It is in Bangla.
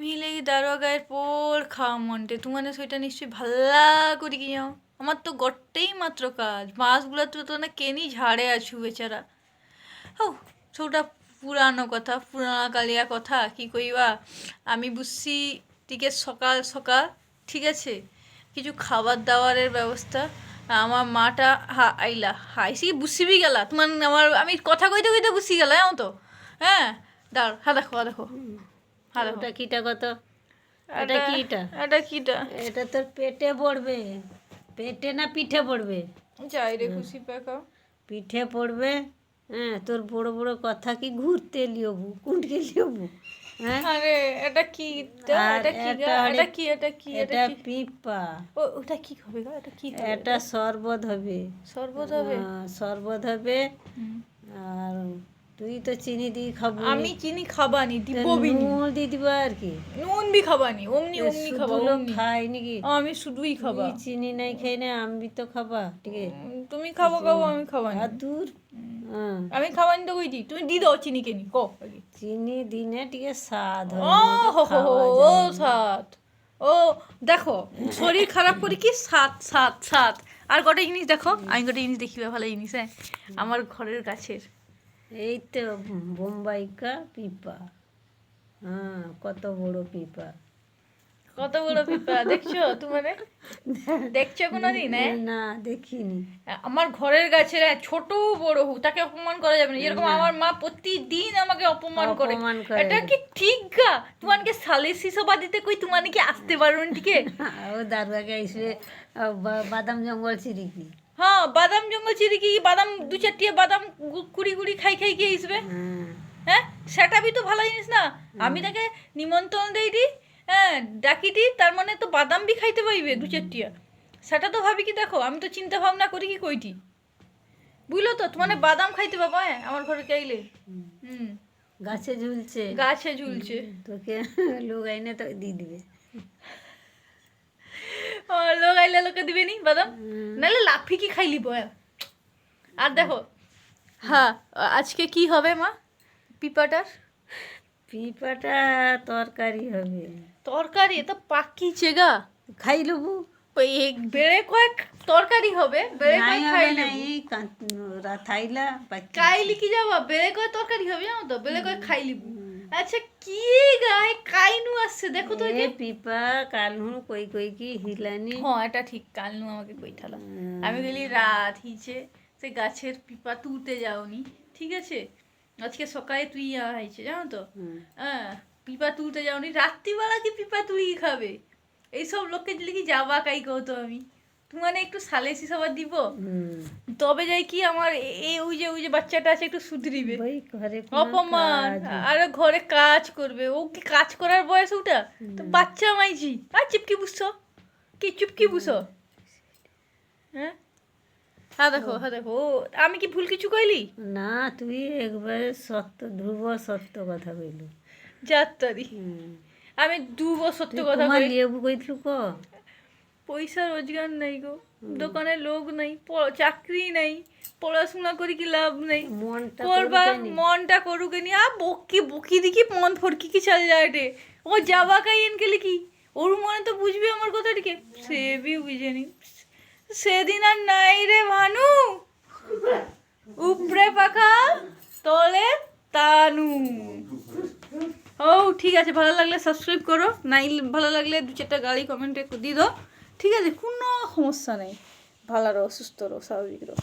মিলে দারোয়া গায়ের পোড় খাওয়া মনটে তোমার সেটা নিশ্চয়ই ভাল্লা করি কি যাও আমার তো গট্টেই মাত্র কাজ মাছগুলো তো না কেনি ঝাড়ে আছু বেচারা ও সৌটা পুরানো কথা পুরানা কালিয়া কথা কি কইবা আমি বুঝছি টিকে সকাল সকাল ঠিক আছে কিছু খাবার দাবারের ব্যবস্থা আমার মাটা আইলা আইসি বুঝিবি গেলা তোমার আমার আমি কথা কইতে কইতে বুঝি গেলা তো হ্যাঁ দাঁড় দেখো দেখো ওটা কিটা কত এটা কিটা এটা কিটা এটা তোর পেটে পড়বে পেটে না পিঠে পড়বে যাই রে খুশি পাকা পিঠে পড়বে হ্যাঁ তোর বড় বড় কথা কি ঘুরতে লিওবু কুন্ডকে লিওবু হ্যাঁ আরে এটা কি এটা কি এটা কি এটা কি এটা পিপা ওটা কি হবে গো এটা কি এটা শরবত হবে শরবত হবে শরবত হবে আর তুই তো চিনি দিয়ে খাবো আমি চিনি খাবানি দিব নুন দিয়ে দিব আর কি নুন বি খাবানি অমনি অমনি খাবা লোক খাই নাকি আমি শুধুই খাবা চিনি নাই খাই না আমি তো খাবা ঠিক আছে তুমি খাবো খাবো আমি খাবানি আর দূর আমি খাবানি তো কইটি তুমি দি দাও চিনি কেনি কো চিনি দিনে ঠিক স্বাদ ও ও স্বাদ ও দেখো শরীর খারাপ করে কি স্বাদ স্বাদ স্বাদ আর কটা জিনিস দেখো আমি কটা জিনিস দেখিবা ভালো জিনিস হ্যাঁ আমার ঘরের গাছের এই তো বোম্বাই কা পিপা কত বড় পিপা কত বড় পিপা দেখছো তোমার দেখছো কোনোদিন না দেখিনি আমার ঘরের গাছের ছোট বড় হোক তাকে অপমান করা যাবে না যেরকম আমার মা প্রতিদিন আমাকে অপমান করে এটা কি ঠিক গা তোমাকে সালিসি সভা দিতে কই তোমার কি আসতে পারবেন ঠিক ও দারুয়াকে এসে বাদাম জঙ্গল ছিড়িকি হ্যাঁ বাদাম জঙ্গল চিরিকি বাদাম দু চারটি বাদাম কুড়ি কুড়ি খাই খাই গিয়ে আসবে হ্যাঁ সেটা বি তো ভালো জিনিস না আমি তাকে নিমন্ত্রণ দেই দি হ্যাঁ ডাকি দি তার মানে তো বাদাম বি খাইতে পাইবে দু চারটিয়া সেটা তো ভাবি কি দেখো আমি তো চিন্তা ভাবনা করি কি কইটি বুঝলো তো তোমার বাদাম খাইতে পাবো হ্যাঁ আমার ঘরে চাইলে গাছে ঝুলছে তোকে লোক আইনে তো দিয়ে দিবে লোক আইলে লোকে দিবে নি বাদাম নাহলে লাফি কি খাইলি বয়া আর দেখো হ্যাঁ আজকে কি হবে মা পিপাটা তরকারি হবে তরকারি তো পাকিছে গা খাই লবু বেড়ে কয়েক তরকারি হবে বেড়ে কয়েক খাইলে থাইলা কাইলি কি যাবা বেড়ে কয়েক তরকারি হবে জানো তো বেড়ে কয়েক খাইলি আচ্ছা কি গায় কাইনু আসছে দেখো তো এ পিপা কালনু কই কই কি হিলানি হ্যাঁ এটা ঠিক কালনু আমাকে কইঠালো আমি গেলি রাত হিচে সে গাছের পিপা তুলতে যাওনি ঠিক আছে আজকে সকালে তুই আইছে জানো তো হ্যাঁ পিপা তুলতে যাওনি রাত্রিবেলা কি পিপা তুই খাবে এইসব লোককে দিলে কি যাবা কাই কতো আমি তোমার একটু সালেসি সবার দিব তবে যাই কি আমার এই ওই যে বাচ্চাটা আছে একটু সুধরিবে অপমান আর ঘরে কাজ করবে ও কি কাজ করার বয়স ওটা তো বাচ্চা মাইছি আর চুপকি বুঝছো কি চুপকি বুঝো হ্যাঁ দেখো আমি কি ভুল কিছু কইলি না তুই একবারে ধ্রুব সত্য কথা কইলু যাত্তারি আমি ধ্রুব সত্য কথা কই লেবু কইতলু ক পয়সা রোজগার নাই গো দোকানে লোক নাই চাকরি নাই পড়াশোনা করি কি লাভ নেই করবা মনটা করুকে নি আর বকি দিকি মন ফরকি কি চল যায় রে ও যাবা কাই এনকে লিখি ওর মনে তো বুঝবি আমার কথাটিকে সে বি বুঝেনি সেদিন আর নাই রে ভানু উপরে পাখা তলে তানু ও ঠিক আছে ভালো লাগলে সাবস্ক্রাইব করো নাই ভালো লাগলে দু চারটা গালি কমেন্টে দিয়ে দাও ঠিক আছে কোনো সমস্যা নেই ভালো রো সুস্থ রো স্বাভাবিক রো